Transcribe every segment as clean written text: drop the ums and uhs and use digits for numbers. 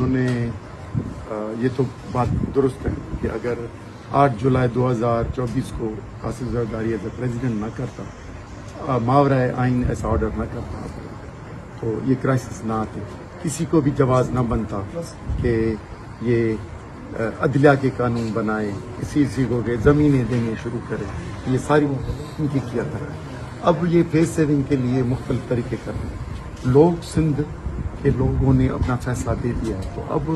انہوں نے یہ تو بات درست ہے کہ اگر 8 جولائی 2024 کو Qasim Zardari as a president نہ کرتا، ماورائے آئین ایسا آرڈر نہ کرتا تو یہ کرائسس نہ آتے، کسی کو بھی جواز نہ بنتا کہ یہ عدلیہ کے قانون بنائے، کسی کو کہ زمینیں دینے شروع کرے، یہ ساری ان کی کیا ہے۔ اب یہ فیس سیونگ کے لیے مختلف طریقے کر رہے ہیں لوگ، سندھ کے لوگوں نے اپنا فیصلہ دے دیا ہے، تو اب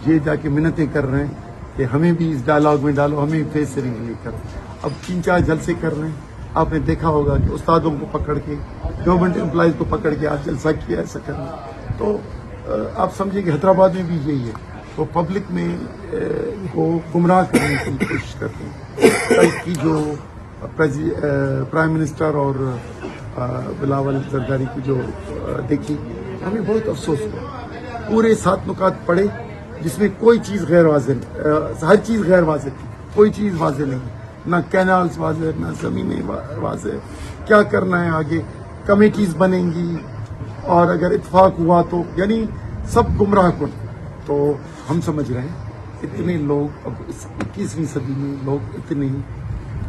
یہ جا کے منتیں کر رہے ہیں کہ ہمیں بھی اس ڈائلاگ میں ڈالو، ہمیں فیس سیونگ نہیں کرو۔ اب 3-4 جلسے کر رہے ہیں، آپ نے دیکھا ہوگا کہ استادوں کو پکڑ کے، گورنمنٹ امپلائیز کو پکڑ کے آج جلسہ کیا ایسا کرنا، تو آپ سمجھیں کہ حیدرآباد میں بھی یہی ہے، وہ پبلک میں کو گمراہ کرنے کی کوشش کرتے ہیں۔ کل کی جو پرائم منسٹر اور بلاول زرداری کی جو دیکھی، ہمیں بہت افسوس ہوا۔ پورے 7 نکات پڑے جس میں کوئی چیز غیر واضح نہیں، ہر چیز غیر واضح تھی، کوئی چیز واضح نہیں، نہ کینالز واضح، نہ زمینیں واضح، کیا کرنا ہے آگے، کمیٹیز بنیں گی اور اگر اتفاق ہوا تو، یعنی سب گمراہ کن۔ تو ہم سمجھ رہے ہیں اتنے لوگ اب اس 21ویں صدی میں لوگ اتنے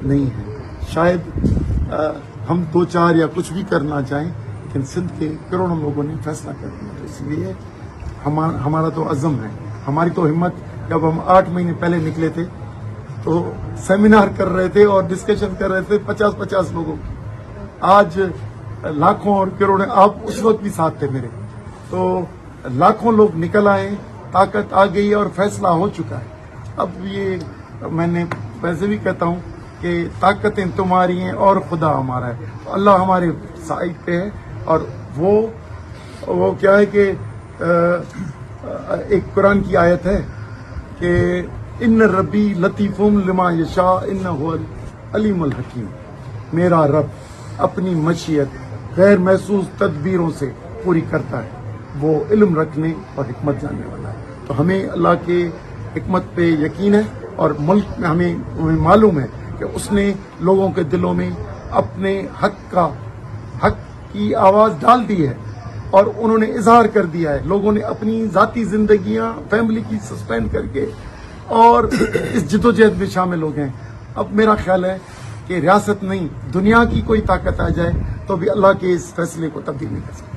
نہیں ہیں، شاید ہم 2-4 یا کچھ بھی کرنا چاہیں، لیکن سندھ کے کروڑوں لوگوں نے فیصلہ کر دیا، تو اس لیے ہمارا تو عزم ہے، ہماری تو ہمت۔ جب ہم 8 مہینے پہلے نکلے تھے تو سیمینار کر رہے تھے اور ڈسکشن کر رہے تھے 50-50 لوگوں کی، آج لاکھوں اور کروڑوں، آپ اس وقت بھی ساتھ تھے میرے، تو لاکھوں لوگ نکل آئے، طاقت آ گئی اور فیصلہ ہو چکا ہے۔ اب یہ میں نے ویسے بھی کہتا ہوں کہ طاقتیں تمہاری ہیں اور خدا ہمارا ہے، تو اللہ ہمارے سائڈ پہ ہے، اور وہ کیا ہے کہ ایک قرآن کی آیت ہے کہ ان ربی لطیف لما یشاء انہ العلیم الحکیم، میرا رب اپنی مشیت غیر محسوس تدبیروں سے پوری کرتا ہے، وہ علم رکھنے اور حکمت جاننے والا ہے۔ تو ہمیں اللہ کے حکمت پہ یقین ہے، اور ملک میں ہمیں معلوم ہے کہ اس نے لوگوں کے دلوں میں اپنے حق کی آواز ڈال دی ہے، اور انہوں نے اظہار کر دیا ہے، لوگوں نے اپنی ذاتی زندگیاں فیملی کی سسپینڈ کر کے اور اس جدوجہد میں شامل ہو گئے۔ اب میرا خیال ہے کہ ریاست نہیں، دنیا کی کوئی طاقت آ جائے تو بھی اللہ کے اس فیصلے کو تبدیل نہیں کر سکتی۔